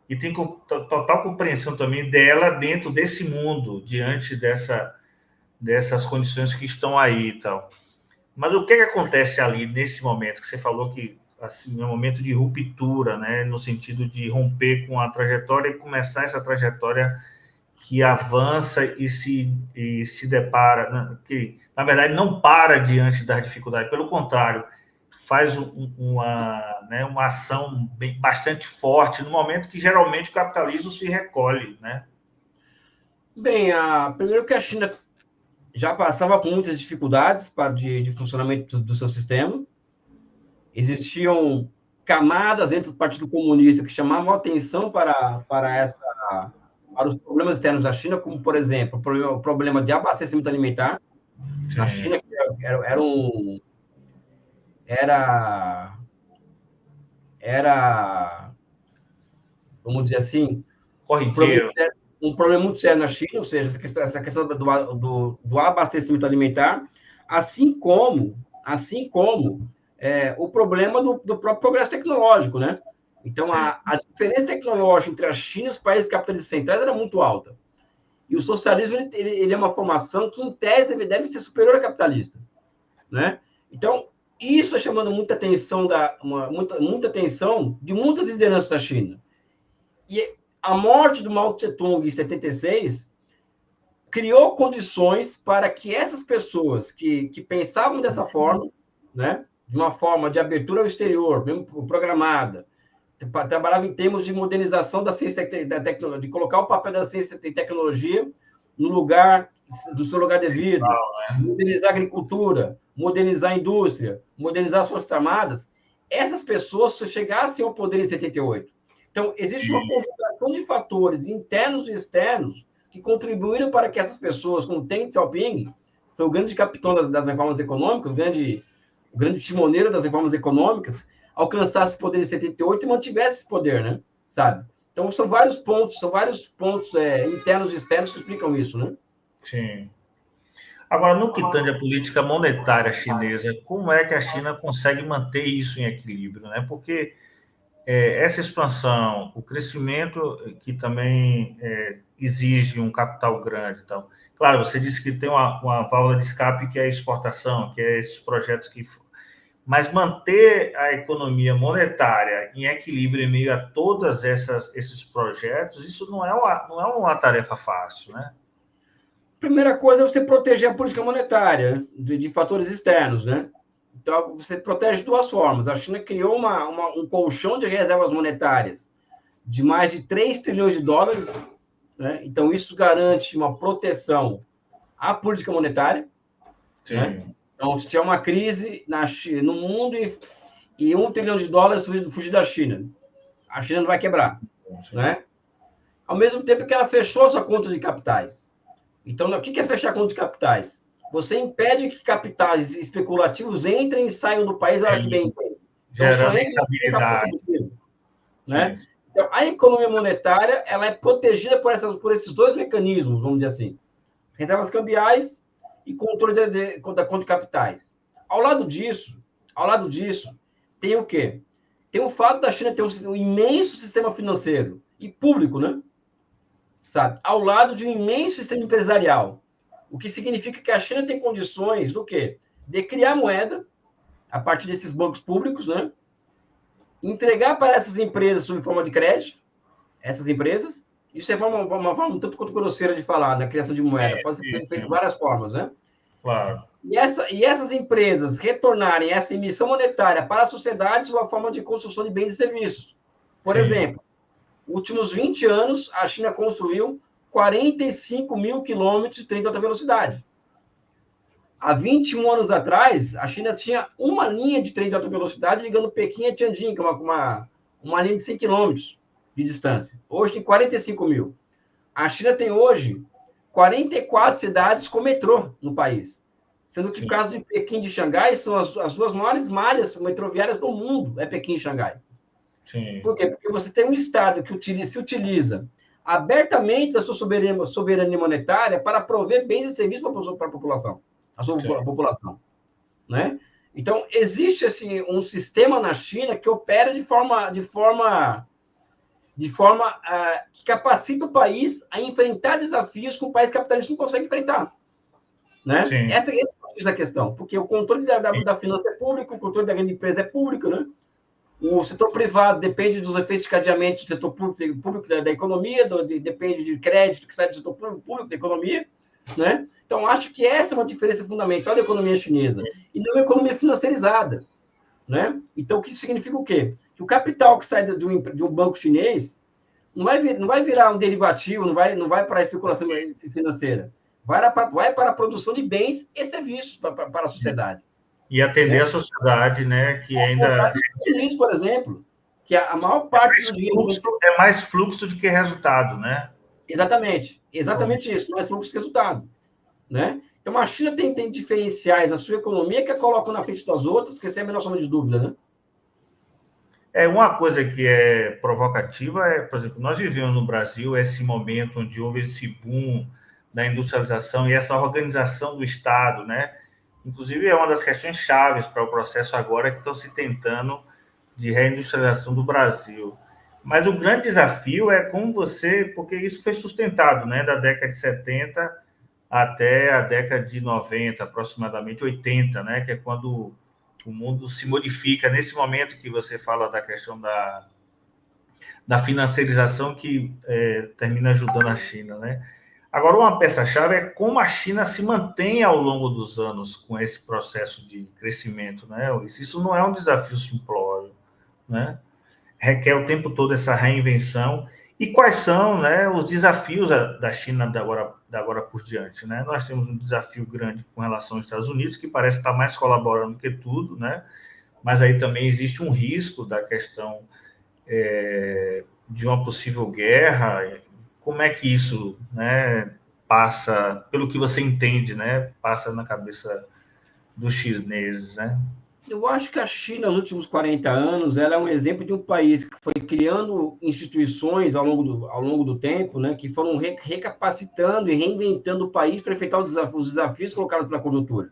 E tem total compreensão também dela dentro desse mundo, diante dessas condições que estão aí e tal. Mas o que acontece ali nesse momento que você falou que assim, é um momento de ruptura, né? No sentido de romper com a trajetória e começar essa trajetória que avança e se depara, né? Que na verdade não para diante das dificuldades, pelo contrário, faz uma ação bastante forte no momento que geralmente o capitalismo se recolhe, né? Bem, primeiro que a China já passava por muitas dificuldades de funcionamento do seu sistema. Existiam camadas dentro do Partido Comunista que chamavam atenção para os problemas externos da China, como, por exemplo, o problema de abastecimento alimentar. Na Sim. China, que era, vamos dizer assim, um problema, Corriqueiro. um problema muito sério na China, ou seja, essa questão do abastecimento alimentar, assim como o problema do próprio progresso tecnológico, né? Então, a diferença tecnológica entre a China e os países capitalistas centrais era muito alta. E o socialismo ele é uma formação que, em tese, deve ser superior à capitalista, né? Então, isso é chamando muita atenção, muita atenção de muitas lideranças da China. E a morte do Mao Tse-tung em 76 criou condições para que essas pessoas que pensavam dessa forma, né, de uma forma de abertura ao exterior, mesmo programada, trabalhava em termos de modernização da ciência da tecnologia, de colocar o papel da ciência e tecnologia no seu lugar devido, modernizar a agricultura, modernizar a indústria, modernizar as forças armadas. Essas pessoas se chegassem ao poder em 78. Então, existe uma configuração de fatores internos e externos que contribuíram para que essas pessoas, como Deng Xiaoping, foi o grande capitão das reformas econômicas, o grande timoneiro das reformas econômicas, alcançasse o poder em 78 e mantivesse esse poder, né? Sabe? Então, são vários pontos internos e externos que explicam isso, né? Sim. Agora, no que tange a política monetária chinesa, como é que a China consegue manter isso em equilíbrio, né? Porque essa expansão, o crescimento que também exige um capital grande e tal. Claro, você disse que tem uma válvula de escape que é a exportação, que é esses projetos que... Mas manter a economia monetária em equilíbrio em meio a todos esses projetos, isso não é uma tarefa fácil, né? Primeira coisa é você proteger a política monetária de fatores externos, né? Então, você protege de duas formas. A China criou um colchão de reservas monetárias de mais de 3 trilhões de dólares, né? Então, isso garante uma proteção à política monetária, né? Então, se tiver uma crise no mundo e 1 trilhão de dólares fugir da China, a China não vai quebrar, né? Ao mesmo tempo que ela fechou sua conta de capitais. Então, o que é fechar a conta de capitais? Você impede que capitais especulativos entrem e saiam do país a hora que bem entendem. Então, gerando instabilidade, né? Então, a economia monetária ela é protegida por esses dois mecanismos, vamos dizer assim. Reservas cambiais e controle da conta de capitais. Ao lado disso, tem o quê? Tem o fato da China ter um imenso sistema financeiro e público, né? Sabe? Ao lado de um imenso sistema empresarial. O que significa que a China tem condições do quê? De criar moeda a partir desses bancos públicos, né? Entregar para essas empresas sob forma de crédito, essas empresas. Isso é uma forma um tanto quanto grosseira de falar, na criação de moeda. Pode ser feito de várias formas, né? Claro. E essas empresas retornarem essa emissão monetária para a sociedade sob a forma de construção de bens e serviços. Por exemplo, últimos 20 anos, a China construiu 45 mil quilômetros de trem de alta velocidade. Há 21 anos atrás, a China tinha uma linha de trem de alta velocidade ligando Pequim a Tianjin, que é uma linha de 100 quilômetros de distância. Hoje tem 45 mil. A China tem hoje 44 cidades com metrô no país. Sendo que o caso de Pequim e de Xangai são as duas maiores malhas metroviárias do mundo, é Pequim e Xangai. Sim. Por quê? Porque você tem um Estado que se utiliza abertamente da sua soberania monetária para prover bens e serviços para a população, a sua população, né? Então, existe assim, um sistema na China que opera de forma que capacita o país a enfrentar desafios que o país capitalista não consegue enfrentar. Né? Essa é a questão, porque o controle da finança é público, o controle da grande empresa é público, né? O setor privado depende dos efeitos de cadeamento do setor público da economia, depende de crédito que sai do setor público da economia, né? Então, acho que essa é uma diferença fundamental da economia chinesa, e não uma economia financiarizada, né? Então, o que significa o quê? Que o capital que sai de um banco chinês não vai virar um derivativo, não vai para a especulação financeira, vai para a produção de bens e serviços para a sociedade. E atender a sociedade, né, que ainda... Estados Unidos, por exemplo, que a maior parte do dinheiro... É mais fluxo do que resultado, né? Exatamente isso, mais fluxo que resultado, né? Então, a China tem diferenciais na sua economia que a colocam na frente das outras, que essa é a menor sombra de dúvida, né? Uma coisa que é provocativa por exemplo, nós vivemos no Brasil esse momento onde houve esse boom da industrialização e essa organização do Estado, né? Inclusive, é uma das questões chaves para o processo agora que estão se tentando de reindustrialização do Brasil. Mas o grande desafio é como porque isso foi sustentado, né, da década de 70 até a década de 90, aproximadamente 80, né, que é quando o mundo se modifica, nesse momento que você fala da questão da financiarização que termina ajudando a China, né? Agora, uma peça-chave é como a China se mantém ao longo dos anos com esse processo de crescimento, né? Isso não é um desafio simplório, né? Requer o tempo todo essa reinvenção. E quais são, né, os desafios da China da agora por diante, né? Nós temos um desafio grande com relação aos Estados Unidos, que parece estar mais colaborando que tudo, né? Mas aí também existe um risco da questão de uma possível guerra. Como é que isso, né, passa, pelo que você entende, né, passa na cabeça dos chineses, né? Eu acho que a China, nos últimos 40 anos, ela é um exemplo de um país que foi criando instituições ao longo do tempo, né, que foram recapacitando e reinventando o país para enfrentar os desafios colocados pela conjuntura.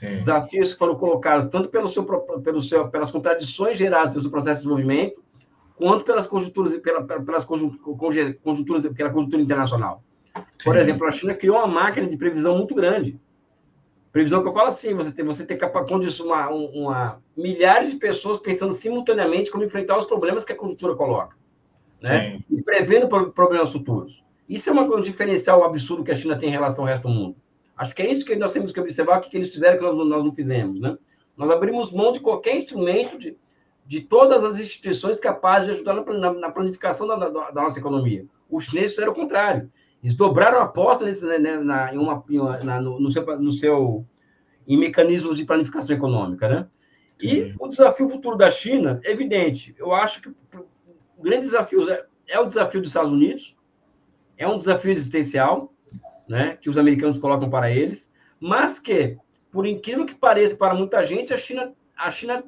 Sim. Desafios que foram colocados tanto pelas contradições geradas pelo processo de desenvolvimento, quanto pela conjuntura internacional. Por exemplo, a China criou uma máquina de previsão muito grande. Previsão que eu falo assim, você tem milhares de pessoas pensando simultaneamente como enfrentar os problemas que a conjuntura coloca, né? E prevendo problemas futuros. Isso é um diferencial absurdo que a China tem em relação ao resto do mundo. Acho que é isso que nós temos que observar, o que eles fizeram que nós não fizemos, né? Nós abrimos mão de qualquer instrumento, de todas as instituições capazes de ajudar na planificação da nossa economia. Os chineses fizeram o contrário. Eles dobraram a aposta em mecanismos de planificação econômica, né? E o desafio futuro da China é evidente. Eu acho que o grande desafio é o desafio dos Estados Unidos, é um desafio existencial, né, que os americanos colocam para eles, mas que, por incrível que pareça para muita gente, a China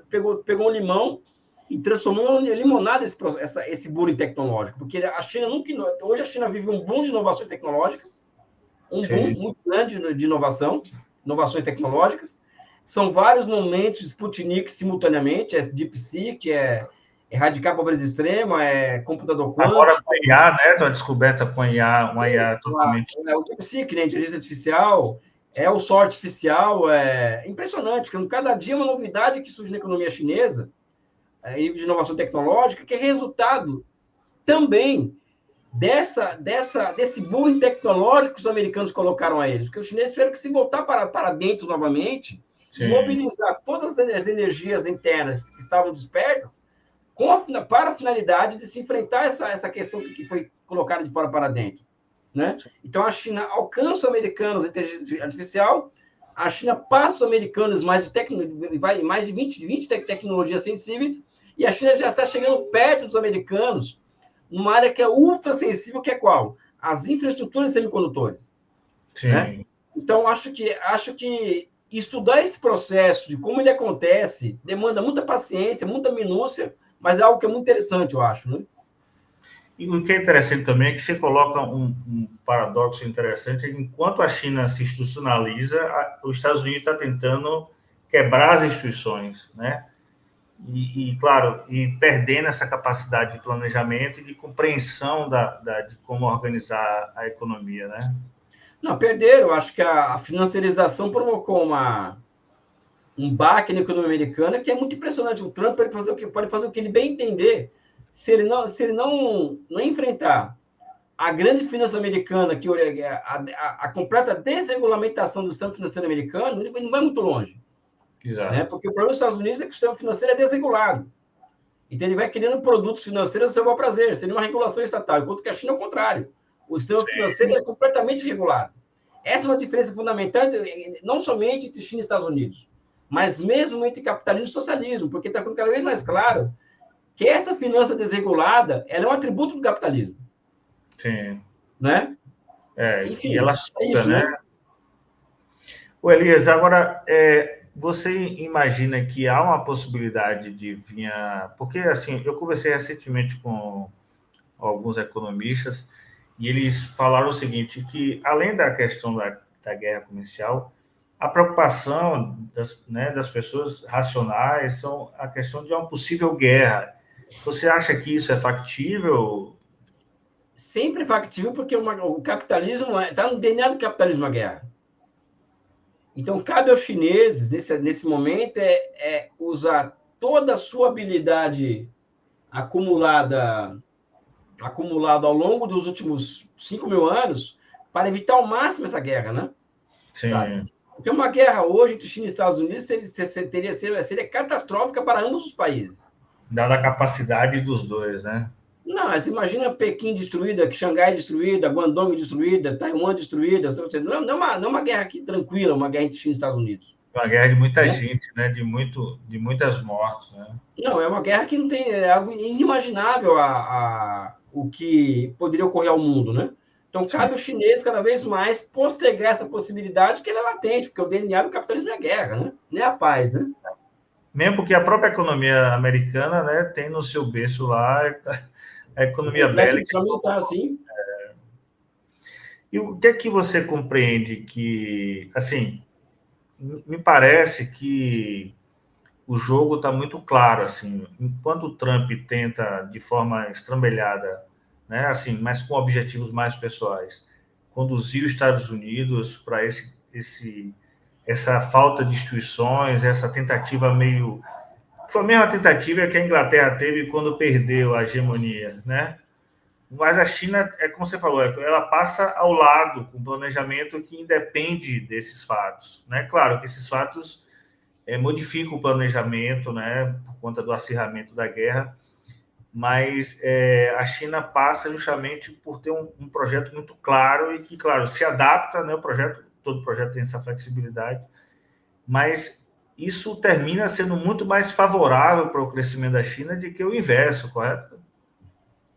pegou um limão e transformou em limonada esse bullying tecnológico, porque a China hoje a China vive um boom de inovações tecnológicas, um boom muito grande de inovações tecnológicas. São vários momentos de Sputnik simultaneamente, é DeepSeek, é erradicar a pobreza extrema, é computador quântico. Agora com IA, né? Então, a descoberta com IA, uma IA totalmente... O DeepSeek, né? Inteligência artificial, o sol artificial, é impressionante. Cada dia uma novidade que surge na economia chinesa, de inovação tecnológica, que é resultado também desse boom tecnológico que os americanos colocaram a eles. Porque os chineses tiveram que se voltar para dentro novamente, e mobilizar todas as energias internas que estavam dispersas para a finalidade de se enfrentar essa questão que foi colocada de fora para dentro, né? Então, a China alcança os americanos em inteligência artificial, a China passa os americanos mais de 20 tecnologias sensíveis, e a China já está chegando perto dos americanos numa área que é ultra sensível, que é qual? As infraestruturas semicondutores. Né? Então, acho que estudar esse processo, de como ele acontece, demanda muita paciência, muita minúcia, mas é algo que é muito interessante, eu acho, né? E o que é interessante também é que você coloca um paradoxo interessante, é que enquanto a China se institucionaliza, os Estados Unidos está tentando quebrar as instituições, né? Claro, perdendo essa capacidade de planejamento e de compreensão de como organizar a economia, né? Não, perderam. Eu acho que a financiarização provocou um baque na economia americana que é muito impressionante. O Trump pode fazer o que ele bem entender. Se ele não enfrentar a grande finança americana, a completa desregulamentação do sistema financeiro americano, ele não vai muito longe. Exato. Né? Porque o problema dos Estados Unidos é que o sistema financeiro é desregulado. Então, ele vai criando produtos financeiros a seu bel prazer, seria uma regulação estatal, enquanto que a China é o contrário. O sistema financeiro é completamente regulado. Essa é uma diferença fundamental, não somente entre China e Estados Unidos, mas mesmo entre capitalismo e socialismo, porque está ficando cada vez mais claro que essa finança desregulada ela é um atributo do capitalismo. Sim. Né? Enfim, e ela suga, né? O Elias, agora, você imagina que há uma possibilidade de vir Porque, assim, eu conversei recentemente com alguns economistas e eles falaram o seguinte, que além da questão da guerra comercial, a preocupação das pessoas racionais são a questão de uma possível guerra. Você acha que isso é factível? Sempre é factível, porque o capitalismo está no DNA do capitalismo a guerra. Então, cabe aos chineses, nesse momento, usar toda a sua habilidade acumulada ao longo dos últimos 5.000 anos para evitar ao máximo essa guerra, né? Sim. Sabe? Porque uma guerra hoje entre China e Estados Unidos seria catastrófica para ambos os países. Dada a capacidade dos dois, né? Não, mas imagina Pequim destruída, Xangai destruída, Guangdong destruída, Taiwan destruída. Não é uma guerra aqui tranquila, uma guerra entre China e Estados Unidos. Uma guerra de muita gente, né? De muitas mortes, né? Não, é uma guerra que não tem... É algo inimaginável o que poderia ocorrer ao mundo, né? Então, cabe aos chineses cada vez mais postergar essa possibilidade que ela é latente, porque o DNA do capitalismo é a guerra, né? Não é a paz, né? Mesmo porque a própria economia americana, né, tem no seu berço lá a economia bélica. Assim. E o que é que você compreende que, assim, me parece que o jogo está muito claro, assim, enquanto o Trump tenta, de forma estrambelhada, né, assim, mas com objetivos mais pessoais, conduzir os Estados Unidos para essa falta de instituições, essa tentativa meio... Foi a mesma tentativa que a Inglaterra teve quando perdeu a hegemonia, né? Mas a China, é como você falou, ela passa ao lado com planejamento que independe desses fatos. Né? Claro que esses fatos modificam o planejamento, né, por conta do acirramento da guerra, mas a China passa justamente por ter um projeto muito claro e que, claro, se adapta, né, todo projeto tem essa flexibilidade, mas isso termina sendo muito mais favorável para o crescimento da China do que o inverso, correto?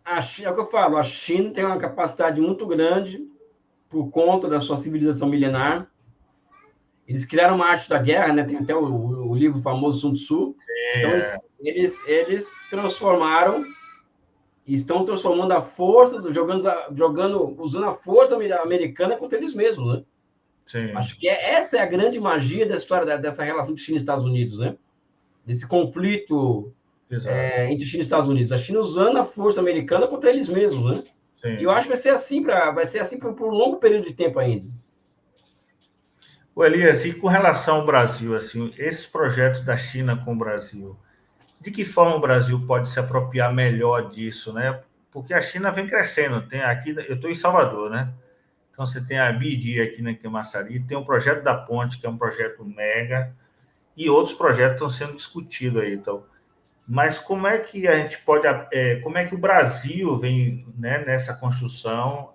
A China, é o que eu falo, a China tem uma capacidade muito grande por conta da sua civilização milenar. Eles criaram uma arte da guerra, né? Tem até o livro famoso Sun Tzu. Então, eles transformaram e estão transformando a força, usando a força americana contra eles mesmos, né? Sim. Acho que essa é a grande magia da história dessa relação de China e Estados Unidos, né? Desse conflito entre China e Estados Unidos. A China usando a força americana contra eles mesmos, né? Sim. E eu acho que vai ser assim por um longo período de tempo ainda. O Elias, e com relação ao Brasil, assim, esses projetos da China com o Brasil, de que forma o Brasil pode se apropriar melhor disso, né? Porque a China vem crescendo. Tem aqui, eu estou em Salvador, né? Então você tem a BID aqui na Camaçari, tem o projeto da Ponte, que é um projeto mega, e outros projetos estão sendo discutidos aí. Então, mas como é que a gente pode, como é que o Brasil vem, né, nessa construção,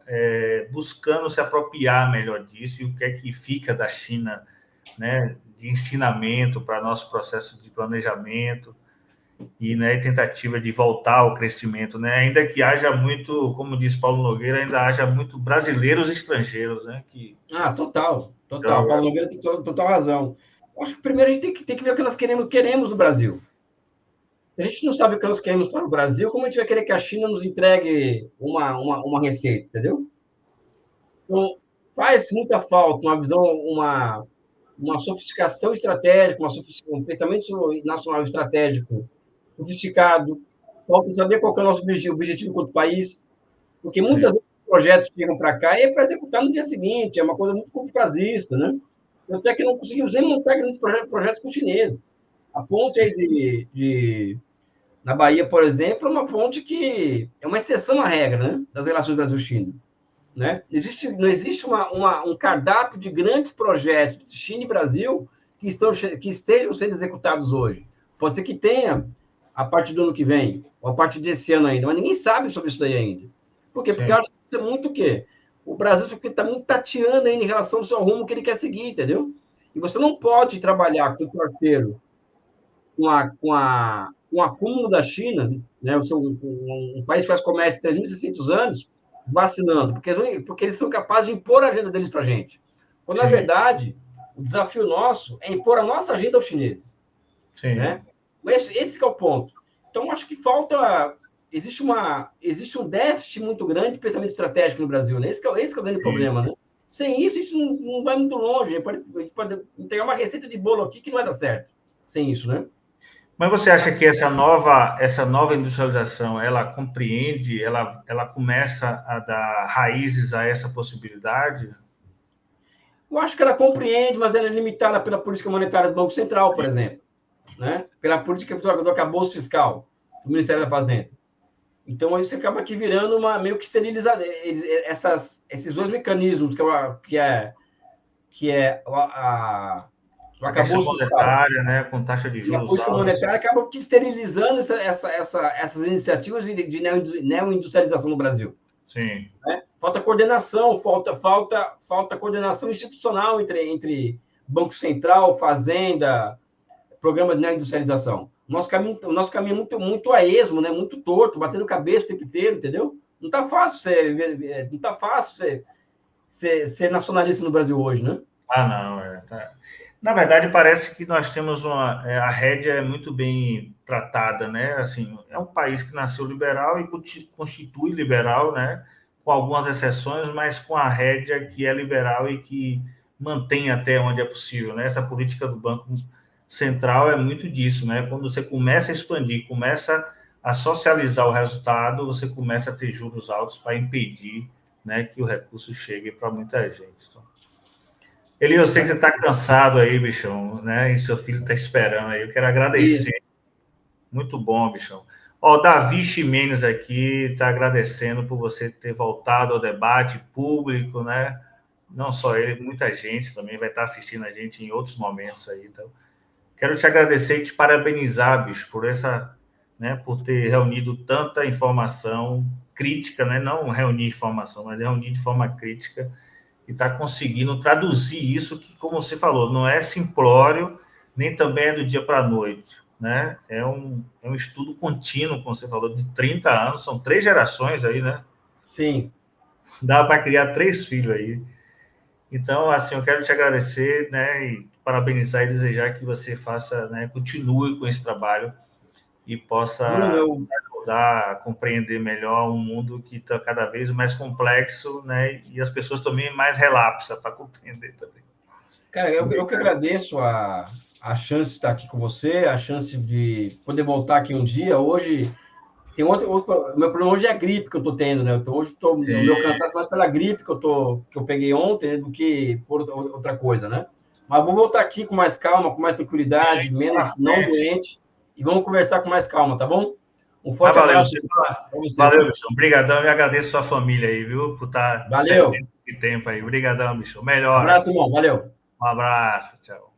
buscando se apropriar melhor disso, e o que é que fica da China, né, de ensinamento para nosso processo de planejamento e, né, tentativa de voltar ao crescimento, né, ainda que haja muito, como diz Paulo Nogueira, ainda haja muito brasileiros e estrangeiros, né, que... Total. Paulo Nogueira tem total razão. Acho que primeiro a gente tem que ver o que nós queremos no Brasil. Se a gente não sabe o que nós queremos para o Brasil, como a gente vai querer que a China nos entregue uma receita, entendeu? Então, faz muita falta uma visão, uma sofisticação estratégica, um pensamento nacional estratégico sofisticado. Falta saber qual é o nosso objetivo enquanto país, porque muitas vezes os projetos chegam para cá e é para executar no dia seguinte, é uma coisa muito curto-prazista, né? Até que não conseguimos nem montar grandes projetos com os chineses. A ponte aí na Bahia, por exemplo, é uma ponte que é uma exceção à regra, né, das relações Brasil-China. Né? Não existe um cardápio de grandes projetos de China e Brasil que estejam sendo executados hoje. Pode ser que tenha a partir do ano que vem, ou a partir desse ano ainda, mas ninguém sabe sobre isso daí ainda. Por quê? Porque eu acho que isso é muito o quê? O Brasil está muito tateando ainda em relação ao seu rumo que ele quer seguir, entendeu? E você não pode trabalhar com um parceiro com o acúmulo da China, né, um país que faz comércio há 3.600 anos, vacinando, porque eles são capazes de impor a agenda deles para a gente. Quando, na verdade, o desafio nosso é impor a nossa agenda aos chineses. Né? Esse é o ponto. Então, acho que falta... Existe um déficit muito grande de pensamento estratégico no Brasil. Né? Esse é o grande problema. Né? Sem isso, isso não vai muito longe. A gente pode entregar uma receita de bolo aqui que não vai dar certo. Sem isso, né? Mas você acha que essa nova industrialização, ela compreende, ela começa a dar raízes a essa possibilidade? Eu acho que ela compreende, mas ela é limitada pela política monetária do Banco Central, por exemplo, né? Pela política do arcabouço fiscal do Ministério da Fazenda. Então, isso acaba aqui virando meio que esterilizado. Esses dois mecanismos, que é o arcabouço monetária, né, com taxa de juros alta. A política monetária acaba que esterilizando essas iniciativas de neoindustrialização no Brasil. Sim. Né? Falta coordenação, falta coordenação institucional entre Banco Central, Fazenda, programa de neoindustrialização. O nosso caminho é muito a esmo, né? Muito torto, batendo cabeça o tempo inteiro, entendeu? Não está fácil ser nacionalista no Brasil hoje, né? Não. Tá. Na verdade, parece que nós temos a rédea é muito bem tratada, né? Assim, é um país que nasceu liberal e constitui liberal, né? Com algumas exceções, mas com a rédea que é liberal e que mantém até onde é possível, né? Essa política do Banco Central é muito disso, né? Quando você começa a expandir, começa a socializar o resultado, você começa a ter juros altos para impedir, né, que o recurso chegue para muita gente. Então, Eli, eu sei que você está cansado aí, bichão, né? E seu filho está esperando aí. Eu quero agradecer. Isso. Muito bom, bichão. Ó, o Davi Ximenes aqui está agradecendo por você ter voltado ao debate público, né? Não só ele, muita gente também vai estar assistindo a gente em outros momentos aí. Então, quero te agradecer e te parabenizar, bicho, por essa, né, por ter reunido tanta informação crítica, né? Não reunir informação, mas reunir de forma crítica e está conseguindo traduzir isso que, como você falou, não é simplório, nem também é do dia para a noite, né? É um estudo contínuo, como você falou, de 30 anos, são 3 gerações aí, né? Sim. Dá para criar 3 filhos aí. Então, assim, eu quero te agradecer, né, e parabenizar e desejar que você faça, né, continue com esse trabalho e Bruno, possa ajudar a compreender melhor um mundo que está cada vez mais complexo, né, e as pessoas também mais relapsas para compreender também. cara, eu que agradeço a chance de estar aqui com você, a chance de poder voltar aqui um dia. Hoje, tem meu problema hoje é a gripe que eu estou tendo, né? O meu cansaço é mais pela gripe que eu peguei ontem, né, do que por outra coisa, né? Mas vou voltar aqui com mais calma, com mais tranquilidade, menos não doente, e vamos conversar com mais calma, tá bom? Um Mas forte valeu, abraço para você, valeu, viu? bicho. Obrigadão, e agradeço a sua família aí, viu, por estar Valeu. cedendo esse tempo aí. Obrigadão, bicho. Melhoras. Abraço, irmão. Valeu. Um abraço, tchau.